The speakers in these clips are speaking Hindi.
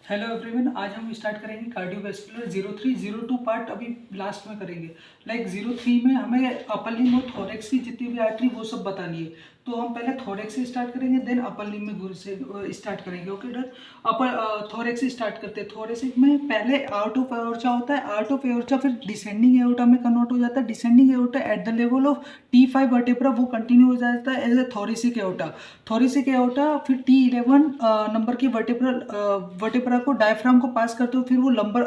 हेलो एवरीवन, आज हम स्टार्ट करेंगे कार्डियोवैस्कुलर 0302 पार्ट अभी लास्ट में करेंगे। लाइक 03 में हमें अपर लिम्ब और थोरेक्स की जितनी भी आर्टरी वो सब बतानी है। तो हम पहले थोरेक्स से स्टार्ट करेंगे, देन अपर लिम्ब में घुर से स्टार्ट करेंगे। Okay done. अपर थोरेक्स से स्टार्ट करते हैं। थोरेक्स में पहले आउट ऑफ एओर्टा होता है। आउट ऑफ एओर्टा फिर डिसेंडिंग एओर्टा में कन्वर्ट हो जाता है। Descending aorta at the level of T5 vertebra वो कंटिन्यू हो जाता है as a thoracic aorta. Thoracic aorta फिर T11 नंबर की वर्टेब्रा को डायफ्राम को पास करते हो, फिर वो lumbar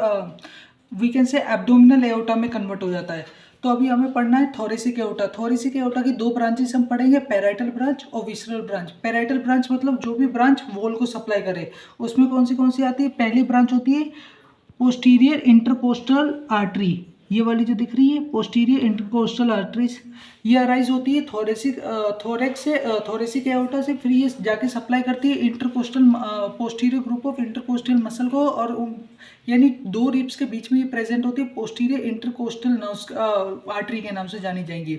we can say abdominal aorta में कन्वर्ट हो जाता है। तो अभी हमें पढ़ना है थोरेसिक एओर्टा। थोरेसिक एओर्टा की दो ब्रांचेस हम पढ़ेंगे, पैराइटल ब्रांच और विसरल ब्रांच। पैराइटल ब्रांच मतलब जो भी ब्रांच वॉल को सप्लाई करे। उसमें कौन सी आती है? पहली ब्रांच होती है पोस्टीरियर इंटरकोस्टल आर्टरी। ये वाली जो दिख रही है पोस्टीरियर इंटरकोस्टल आर्टरीज, ये अराइज होती है थोरेसिक एओर्टा से। फिर ये जाके सप्लाई करती है intercostal posterior group of intercostal muscle को, और यानी दो रिब्स के बीच में ये प्रेजेंट होती है। पोस्टीरियर इंटरकोस्टल नर्व्स आर्टरी के नाम से जानी जाएंगी।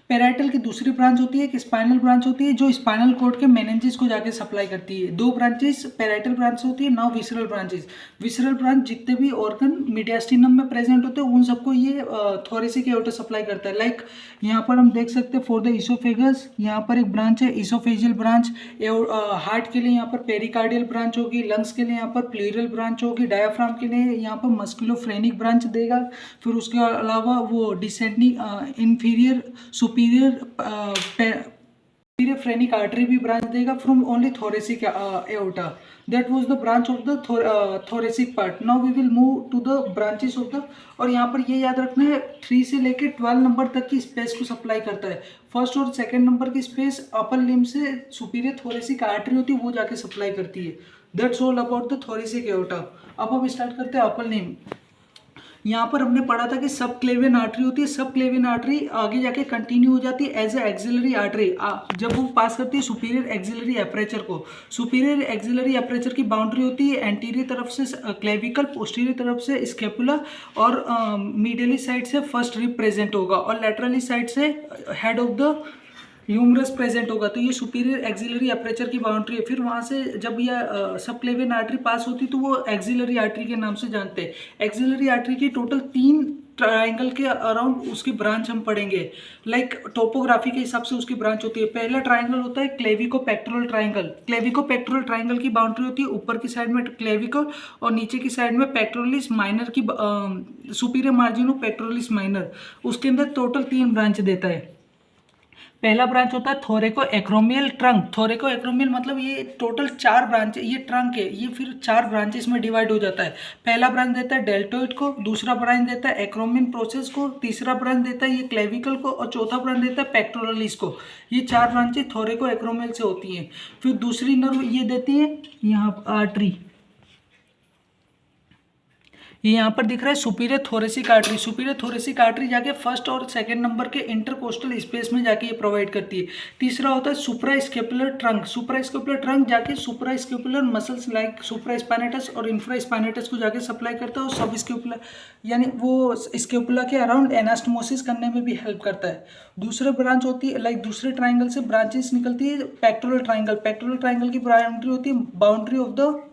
पेराइटल की दूसरी ब्रांच होती है कि स्पाइनल ब्रांच होती है, जो स्पाइनल कॉर्ड के मेनिंजेस को जाके सप्लाई करती है। दो ब्रांचेस पेराइटल ब्रांच होती है। Now visceral branches. Visceral branch जितने भी ऑर्गन मीडियास्टिनम में प्रेजेंट होते हैं उन सबको ये थोरेसिक एओर्टा सप्लाई करता है। लाइक यहाँ पर हम देख सकते हैं फॉर द इसोफेगस यहाँ पर एक ब्रांच है इसोफेजियल ब्रांच। हार्ट के लिए यहाँ पर पेरिकार्डियल ब्रांच होगी। लंग्स के लिए यहाँ पर प्लूरल ब्रांच होगी। डायाफ्राम के लिए यहाँ पर मस्कुलोफ्रेनिक ब्रांच देगा। फिर उसके अलावा वो descending inferior superior phrenic artery भी ब्रांच देगा from only thoracic aorta. That was the branch of the thoracic part. Now we will move to the branches of the, और यहाँ पर ये याद रखना है 3 से लेके 12 नंबर तक की स्पेस को सप्लाई करता है। फर्स्ट और सेकंड नंबर की स्पेस अपर लिम्ब से सुपीरियर थोरेसिक आर्टरी होती है वो जाके सप्लाई करती है। That's all about the thoracic aorta. अब हम स्टार्ट करते हैं अपर लिम्ब। यहाँ पर हमने पढ़ा था कि सब क्लेवियन आर्टरी होती है। सब क्लेवियन आर्टरी आगे जाके कंटिन्यू हो जाती है एज ए एक्सिलरी आर्टरी जब वो पास करती है सुपीरियर एक्सिलरी एपरेचर को। सुपीरियर एक्सिलरी एपरेचर की बाउंड्री होती है एंटीरियर तरफ से क्लेविकल, पोस्टीरियर तरफ से स्केपुला, और मीडियली साइड से फर्स्ट रिब प्रेजेंट होगा, और लेटरली साइड से head of the humerus present होगा। तो ये सुपीरियर एक्सिलरी एपरेचर की बाउंड्री है। फिर वहाँ से जब यह सब क्लेवियन आर्टरी पास होती तो वो एक्सिलरी आर्टरी के नाम से जानते हैं। एक्सिलरी आर्टरी की टोटल 3 ट्राइंगल के अराउंड उसकी ब्रांच हम पढ़ेंगे। लाइक टोपोग्राफी के हिसाब से उसकी ब्रांच होती है। पहला ट्राइंगल होता है क्लेविको पेक्टोरल ट्राइंगल। क्लेविको पेक्टोरल ट्राइंगल की बाउंड्री होती है ऊपर की साइड में क्लेविको और नीचे की साइड में पेक्टोरलिस माइनर की superior margin of pectoralis minor. उसके अंदर टोटल 3 ब्रांच देता है। पहला ब्रांच होता है थोरेको एक्रोमियल ट्रंक। थोरेको एक्रोमियल मतलब ये टोटल 4 ब्रांच, ये ट्रंक है, ये फिर 4 ब्रांचेस में डिवाइड हो जाता है। पहला ब्रांच देता है डेल्टोइड को, दूसरा ब्रांच देता है एक्रोमियन प्रोसेस को, तीसरा ब्रांच देता है ये क्लेविकल को, और चौथा ब्रांच देता है पेक्टोरलिस को। ये 4 ब्रांचेस थोरेको एक्रोमियल से होती हैं। फिर दूसरी नर्व ये देती है यहाँ आर्टरी, ये यहाँ पर दिख रहा है superior thoracic artery. Superior thoracic artery जाके फर्स्ट और सेकंड नंबर के इंटरकोस्टल स्पेस में जाके ये प्रोवाइड करती है। तीसरा होता है सुप्रा स्केपुलर ट्रंक। सुप्रा स्केपुलर ट्रंक जाके सुप्रा स्केपुलर मसल्स लाइक सुप्रा स्पाइनेटस और इंफ्रा स्पाइनेटस को जाके सप्लाई करता है, और सब स्केपुलर यानी वो स्केपुला के अराउंड एनास्टमोसिस करने में भी हेल्प करता है। दूसरे ब्रांच होती है लाइक दूसरे ट्राइंगल से ब्रांचेस निकलती है पेक्टोरल ट्राइंगल। पेक्टोरल ट्राइंगल की बाउंड्री होती है boundary of the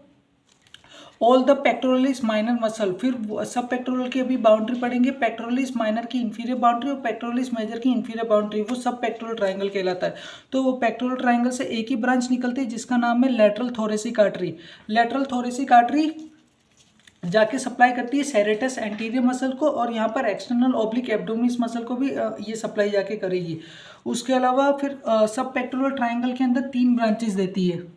all the pectoralis minor muscle. फिर सब पेक्टोरल की अभी बाउंड्री पढ़ेंगे, पेक्टोरलिस माइनर की इंफीरियर बाउंड्री और पेक्टोरलिस मेजर की इंफीरियर बाउंड्री, वो सब पेक्टोरल ट्राइंगल कहलाता है। तो वो पेक्टोरल ट्राइंगल से एक ही ब्रांच निकलती है जिसका नाम है lateral thoracic artery. Lateral thoracic artery जाके सप्लाई करती है सेरेटस एंटीरियर मसल को, और यहाँ पर एक्सटर्नल ऑब्लिक एब्डोमिनस मसल को भी ये सप्लाई जाके करेगी। उसके अलावा फिर सब पेक्टोरल ट्राइंगल के अंदर 3 ब्रांचेस देती है।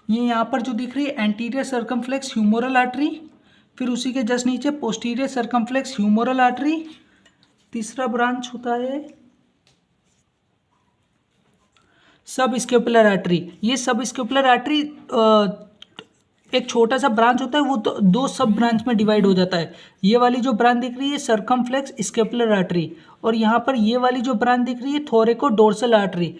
ये यहाँ पर जो दिख रही है एंटीरियर सर्कमफ्लेक्स ह्यूमरल आर्टरी, फिर उसी के जस्ट नीचे पोस्टीरियर सर्कमफ्लेक्स ह्यूमरल आर्टरी। तीसरा ब्रांच होता है सब स्केपुलर आर्टरी। ये सब स्केपुलर आर्टरी एक छोटा सा ब्रांच होता है, वो तो 2 सब ब्रांच में डिवाइड हो जाता है। ये वाली जो ब्रांच दिख रही है सर्कमफ्लेक्स स्केपुलर आर्टरी, और यहाँ पर ये वाली जो ब्रांच दिख रही है थोरेको डोर्सल आर्टरी।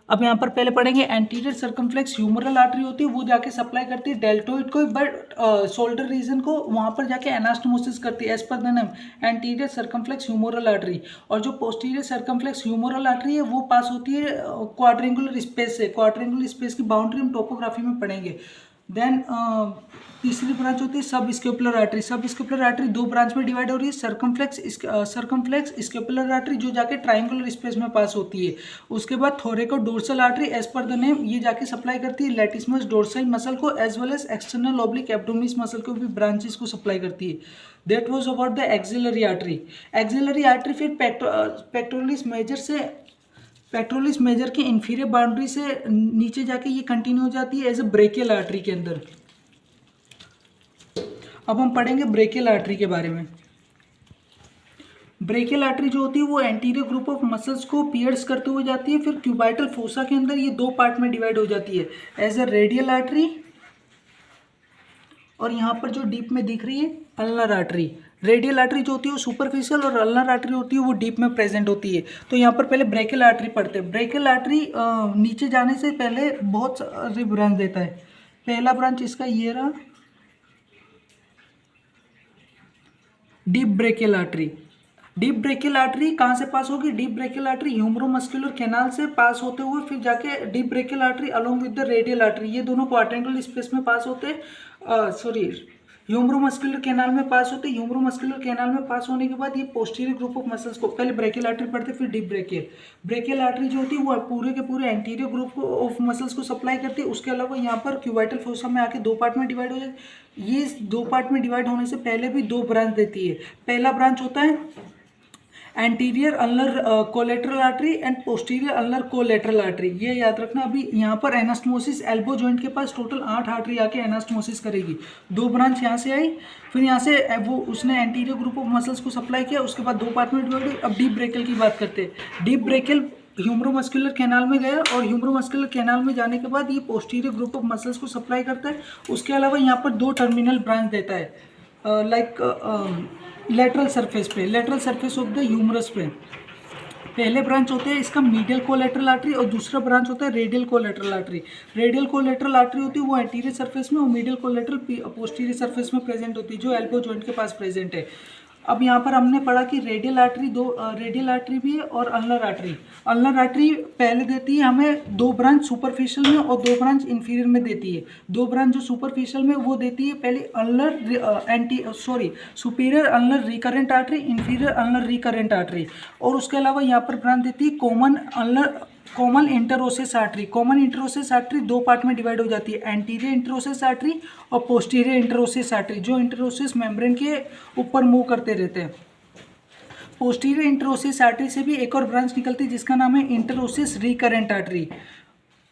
अब यहाँ पर पहले पढ़ेंगे एंटीरियर सर्कमफ्लेक्स ह्यूमरल आर्टरी होती है, वो जाके सप्लाई करती है डेल्टोइड को, बट शोल्डर रीजन को वहाँ पर जाके एनास्टमोसिस करती है as per the name anterior circumflex humeral artery. और जो पोस्टीरियर सर्कमफ्लेक्स ह्यूमरल आर्टरी है वो पास होती है क्वाड्रेंगुलर स्पेस से। क्वाड्रेंगुलर स्पेस की बाउंड्री हम टोपोग्राफी में पढ़ेंगे। देन तीसरी ब्रांच होती है सब स्केपुलर आर्टरी। सब स्केपुलर आर्टरी दो ब्रांच में डिवाइड हो रही है, सर्कमफ्लेक्स स्केपुलर आर्टरी जो जाके ट्राइंगुलर स्पेस में पास होती है। उसके बाद thoracodorsal artery as per the name, ये जाके सप्लाई करती है लैटिसमस डोर्साई मसल को as well as external oblique abdominis muscle को भी ब्रांचेस को सप्लाई करती है। That was about the axillary artery. Axillary artery फिर पेक्टोरलिस मेजर से, पेट्रोलिस मेजर के इंफीरियर बाउंड्री से नीचे जाके ये कंटिन्यू हो जाती है एज अ ब्रेकियल आर्टरी के अंदर। अब हम पढ़ेंगे ब्रेकियल आर्टरी के बारे में। ब्रेकियल आर्टरी जो होती है वो एंटीरियर ग्रुप ऑफ मसल्स को पियर्स करते हुए जाती है, फिर क्यूबाइटल फोसा के अंदर ये दो पार्ट में डिवाइड हो जाती है एज अ रेडियल आर्टरी, और यहाँ पर जो डीप में दिख रही है अल्नर आर्टरी। रेडियल आर्टरी जो होती है वो सुपरफिशियल और अल्नर आर्टरी होती है वो डीप में प्रेजेंट होती है। तो यहाँ पर पहले ब्रेकियल आर्टरी पढ़ते हैं। ब्रेकियल आर्टरी नीचे जाने से पहले बहुत सारे ब्रांच देता है। पहला ब्रांच इसका ये रहा, deep brachial artery. Deep brachial artery कहाँ से पास होगी? डीप ब्रेकियल आर्टरी ह्यूमरोमस्कुलर कैनाल से पास होते हुए फिर जाके deep brachial artery along with the radial artery, ये दोनों क्वाड्रेंगुलर स्पेस में पास होते हैं, ह्यूमरोमस्कुलर कैनाल में पास होते हैं। ह्यूमरोमस्कुलर कैनाल में पास होने के बाद ये पोस्टीरियर ग्रुप ऑफ मसल्स को, पहले ब्रेकियल आर्टरी पढ़ते फिर डीप ब्रेकियल। ब्रेकियल आर्टरी जो होती है वो पूरे के पूरे एंटीरियर ग्रुप ऑफ मसल्स को सप्लाई करती है। उसके अलावा यहाँ पर क्यूबाइटल फोसा में आके दो पार्ट में डिवाइड हो जाती है। ये दो पार्ट में डिवाइड होने से पहले भी दो ब्रांच देती है। पहला ब्रांच होता है anterior ulnar collateral artery and posterior ulnar collateral artery, ये याद रखना। अभी यहाँ पर एनास्टोमोसिस एल्बो जॉइंट के पास टोटल 8 आर्टरी आके एनास्टोमोसिस करेगी। दो ब्रांच यहाँ से आई, फिर यहाँ से वो उसने एंटीरियर ग्रुप ऑफ मसल्स को सप्लाई किया, उसके बाद दो पार्ट में डिवाइड हुई। अब डीप ब्रेकियल की बात करते हैं। डीप ब्रेकियल ह्यूमरोमस्कुलर कैनाल में गया और ह्यूमरोमस्कुलर कैनाल में जाने के बाद ये पोस्टीरियर ग्रुप ऑफ मसल्स को सप्लाई करता है। उसके अलावा यहाँ पर दो टर्मिनल ब्रांच देता है लाइक लेटरल सरफेस पे, lateral surface of the humerus पे। पहले ब्रांच होते हैं इसका मीडियल कोलेटरल आर्टरी और दूसरा ब्रांच होता है radial collateral artery. Radial collateral artery होती है वो एंटीरियर सरफेस में और मीडियल कोलेटरल पोस्टीरियर सरफेस में प्रेजेंट होती है जो एल्बो जॉइंट के पास प्रेजेंट है। अब यहाँ पर हमने पढ़ा कि रेडियल आर्टरी रेडियल आर्टरी भी है और अल्नर आर्टरी। अल्नर आर्टरी पहले देती है हमें दो ब्रांच सुपरफिशियल में और दो ब्रांच इंफीरियर में देती है। दो ब्रांच जो सुपरफिशियल में वो देती है पहले superior ulnar recurrent artery, inferior ulnar recurrent artery, और उसके अलावा यहाँ पर ब्रांच देती है कॉमन इंटरोसिस आर्टरी। कॉमन इंटरोसिस आर्टरी दो पार्ट में डिवाइड हो जाती है, एंटीरियर इंटरोसिस आर्टरी और पोस्टीरियर इंटरोसिस आर्टरी, जो इंटरोसिस मेम्ब्रेन के ऊपर मूव करते रहते हैं। पोस्टीरियर इंटरोसिस आर्टरी से भी एक और ब्रांच निकलती है जिसका नाम है इंटरोसिस रिकरेंट आर्टरी।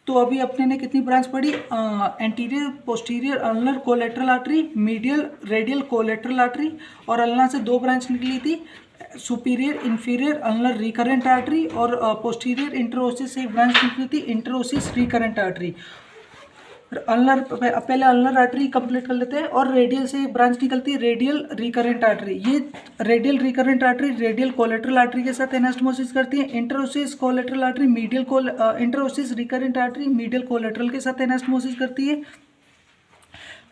तो अभी अपने ने कितनी ब्रांच पढ़ी? Anterior posterior ulnar collateral artery, medial radial collateral artery, और अल्नर से दो ब्रांच निकली थी, superior inferior ulnar recurrent artery, और पोस्टीरियर इंटरोसिस से एक ब्रांच निकली थी इंटरोसिस रिकरेंट आर्टरी। अल्नर पहले अल्नर आर्टरी कंप्लीट कर लेते हैं। और रेडियल से एक ब्रांच निकलती है रेडियल रिकरेंट आर्टरी। ये radial recurrent artery radial collateral artery के साथ एनास्टोमोसिस करती है। Interosseous collateral artery interosseous recurrent artery medial collateral के साथ एनास्टोमोसिस करती है।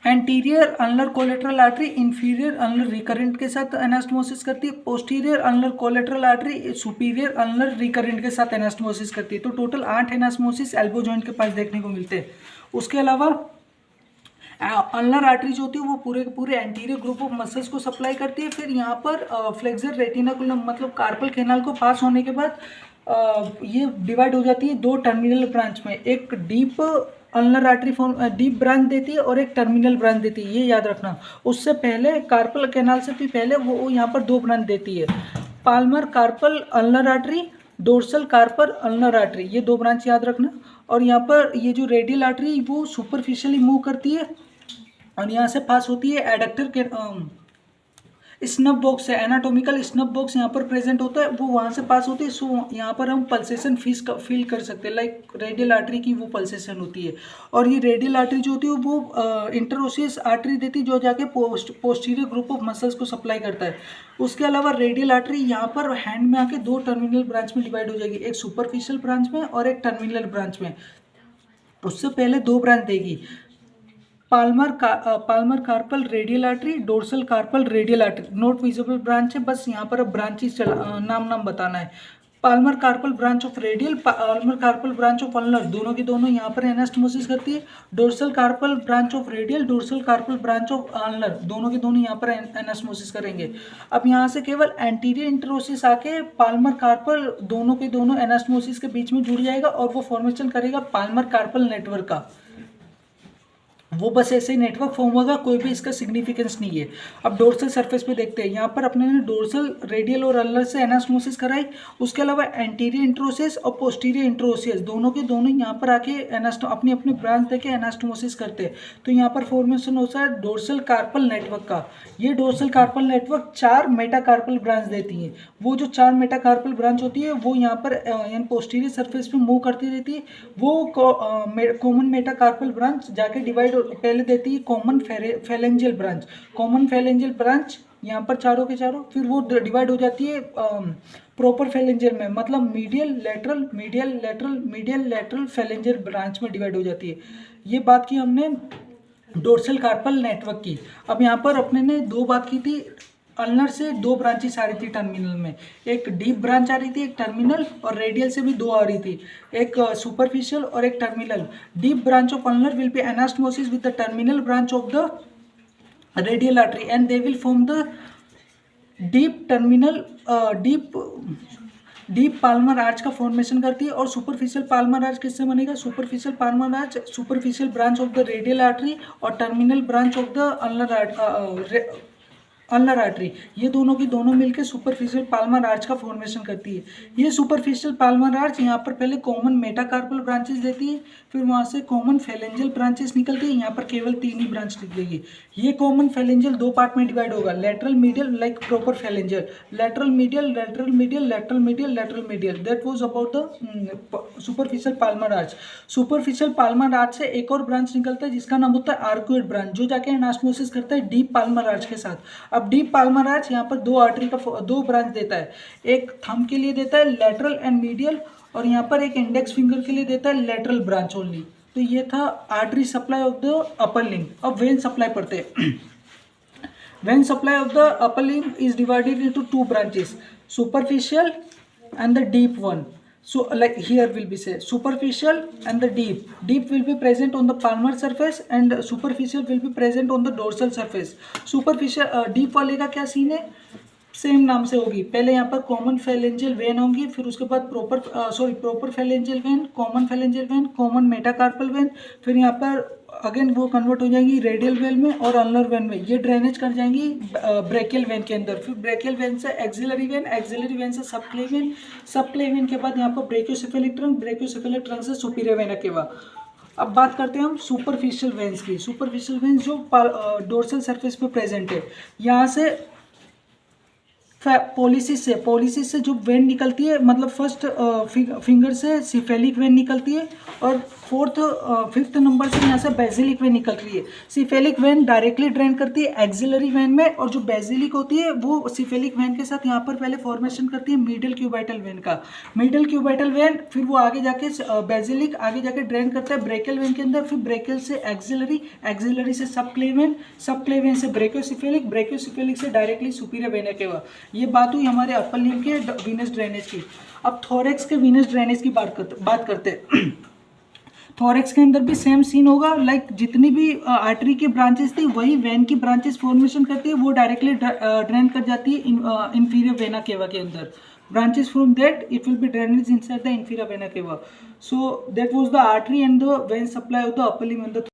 Anterior ulnar collateral artery inferior ulnar recurrent के साथ एनास्टोमोसिस करती है। Posterior ulnar collateral artery superior ulnar recurrent के साथ एनास्टोमोसिस करती है। तो टोटल 8 एनास्टोमोसिस एल्बो जॉइंट के पास देखने को मिलते हैं। उसके अलावा अल्नर आर्टरी जो होती है वो पूरे के पूरे एंटीरियर ग्रुप ऑफ मसल्स को सप्लाई करती है। फिर यहाँ पर फ्लेक्सर रेटिनाकुलम मतलब कार्पल कैनाल को पास होने के बाद ये डिवाइड हो जाती है दो टर्मिनल ब्रांच में। एक deep ulnar artery deep branch देती है और एक टर्मिनल ब्रांच देती है, ये याद रखना। उससे पहले कार्पल कैनाल से भी पहले वो यहाँ पर दो ब्रांच देती है, palmar carpal ulnar artery, dorsal carpal ulnar artery, ये दो ब्रांच याद रखना। और यहाँ पर ये जो रेडियल आर्टरी वो सुपरफिशियली मूव करती है और यहाँ से पास होती है एडक्टर के स्नब बॉक्स है, एनाटॉमिकल स्नब बॉक्स यहाँ पर प्रेजेंट होता है, वो वहाँ से पास होती है। सो यहाँ पर हम पल्सेशन फील कर सकते हैं, लाइक रेडियल आर्टरी की वो पल्सेशन होती है। और ये रेडियल आर्टरी जो होती है वो इंटरोसियस आर्टरी देती है जो जाके पोस्टीरियर ग्रुप ऑफ मसल्स को सप्लाई करता है। उसके अलावा रेडियल आर्टरी यहाँ पर हैंड में आके दो टर्मिनल ब्रांच में डिवाइड हो जाएगी, एक सुपरफिशियल ब्रांच में और एक टर्मिनल ब्रांच में। उससे पहले दो ब्रांच देगी, palmar carpal radial artery, dorsal carpal radial artery. Not visible branch है, बस यहाँ पर अब ब्रांचेस नाम बताना है। Palmar carpal branch of radial, palmar carpal branch of ulnar, दोनों की दोनों यहाँ पर एनास्टोमोसिस करती है। Dorsal carpal branch of radial, dorsal carpal branch of ulnar, दोनों की दोनों यहाँ पर एनास्टोमोसिस करेंगे। अब यहाँ से केवल एंटीरियर इंटरोसिस आके पाल्मर कार्पल दोनों के दोनों एनास्टोमोसिस के बीच में जुड़ जाएगा और वो फॉर्मेशन करेगा पाल्मर कार्पल नेटवर्क का। वो बस ऐसे ही नेटवर्क फॉर्म होगा, कोई भी इसका सिग्निफिकेंस नहीं है। अब डोर्सल सरफेस पे देखते हैं, यहाँ पर अपने ने डोर्सल रेडियल और अल्नर से एनास्टोमोसिस कराई, उसके अलावा एंटीरियर इंट्रोसिस और पोस्टीरियर इंट्रोसिस दोनों के दोनों यहाँ पर आके अपनी अपनी ब्रांच देके एनास्टोमोसिस करते हैं। तो यहाँ पर फॉर्मेशन होता है डोर्सल कार्पल नेटवर्क का। ये dorsal carpal network 4 metacarpal branch देती है। वो जो 4 मेटाकार्पल ब्रांच होती है वो यहाँ पर पोस्टीरियर सरफेस पे मूव करती रहती है। वो कॉमन मेटाकार्पल ब्रांच जाके डिवाइड पहले देती है कॉमन फेलेंजियल ब्रांच। कॉमन फेलेंजियल ब्रांच यहाँ पर चारों के चारों, फिर वो डिवाइड हो जाती है प्रॉपर फेलेंजियल में, मतलब medial lateral medial lateral medial lateral phalangeal branch में डिवाइड हो जाती है। ये बात की हमने डोर्सल कार्पल नेटवर्क की। अब यहाँ पर अपने ने 2 बात की थी, अल्नर से 2 ब्रांचेस आ रही थी टर्मिनल में, एक डीप ब्रांच आ रही थी, एक टर्मिनल, और रेडियल से भी 2 आ रही थी, एक सुपरफिशियल और एक terminal. Deep branch of ulnar will be anastomosis with the terminal branch of the radial artery and they will form the deep terminal deep palmar arch का फॉर्मेशन करती है। और सुपरफिशियल पाल्मर आर्च किससे बनेगा? Superficial palmar arch superficial branch of the radial artery और terminal branch of the ulnar artery, ये दोनों की दोनों मिलकर सुपरफिशियल पाल्मर आर्च का फॉर्मेशन करती है। ये सुपरफिशियल पाल्मर आर्च यहाँ पर पहले कॉमन मेटाकार्पल ब्रांचेस देती है, फिर वहाँ से कॉमन फेलेंजियल ब्रांचेस निकलती है। यहाँ पर केवल 3 ही ब्रांच निकलेगी। ये कॉमन फेलेंजियल 2 पार्ट में डिवाइड होगा, lateral medial like proper phalangeal, lateral medial lateral medial lateral medial lateral medial. That was about the superficial palmar arch. Superficial palmar arch से एक और ब्रांच निकलता है जिसका नाम होता है आर्कुएट ब्रांच, जो जाके एनास्टोमोसिस करता है डीप पाल्मर आर्च के साथ। अब डीप पाल्मर आर्च यहाँ पर 2 आर्टरी का 2 ब्रांच देता है, एक थंब के लिए देता है लेटरल एंड मीडियल, और यहाँ पर एक इंडेक्स फिंगर के लिए देता है लेटरल ब्रांच ओनली। तो ये था artery supply of the upper limb. अब वेन सप्लाई पढ़ते हैं। When supply of the upper limb is divided into 2 branches, superficial and the deep one. So like here will be say superficial and the deep. Deep will be present on the palmar surface and superficial will be present on the dorsal surface. Superficial deep वाले का क्या सीन है? सेम नाम से होगी। पहले यहाँ पर कॉमन फेलेंजियल वेन होंगी, फिर उसके बाद proper phalangeal vein, common phalangeal vein, common metacarpal vein, फिर यहाँ पर अगेन वो कन्वर्ट हो जाएंगी रेडियल वेन में और अल्नर वेन में। ये ड्रेनेज कर जाएंगी ब्रेकियल वेन के अंदर, फिर ब्रेकियल वेन से एक्सिलरी वेन, एक्सिलरी वेन से सबक्लेवियन, सबक्लेवियन के बाद यहाँ पर ब्रेकियोसेफेलिक ट्रंक, ब्रेकियोसेफेलिक ट्रंक से सुपीरियर वेना केवा। अब बात करते हैं हम सुपरफिशियल वेन्स की। सुपरफिशियल वेन्स जो डोर्सल सरफेस पे प्रेजेंट है, यहाँ से पॉलिसिस से जो वेन निकलती है, मतलब फर्स्ट फिंगर से सिफेलिक वेन निकलती है और फिफ्थ नंबर से यहाँ से बेसिलिक वेन निकल रही है। सिफेलिक वेन डायरेक्टली ड्रेन करती है एक्सिलरी वेन में, और जो बेसिलिक होती है वो सिफेलिक वेन के साथ यहाँ पर पहले फॉर्मेशन करती है मिडल क्यूबाइटल वेन का। मिडल क्यूबाइटल वेन फिर वो आगे जाके बेसिलिक आगे जाके ड्रेन करता है ब्रेकियल वेन के अंदर, फिर ब्रेकियल से एक्सिलरी, एक्सिलरी से सबक्लेवियन, सबक्लेवियन से ब्रेकियोसेफेलिक, ब्रेकियोसेफेलिक से डायरेक्टली सुपीरियर वेना केवा। ये बात हुई हमारे अपर लिम्ब के वीनस ड्रेनेज की। अब थोरेक्स के वीनस ड्रेनेज की बात करते हैं। थोरेक्स के अंदर भी सेम सीन होगा, लाइक जितनी भी आर्टरी की ब्रांचेस थी वही वेन की ब्रांचेस फॉर्मेशन करती है, वो डायरेक्टली ड्रेन कर जाती है इंफीरियर वेना केवा के अंदर। branches from that it will be drainage inside the inferior vena cava. So that was the artery and the vein supply of the upper limb and the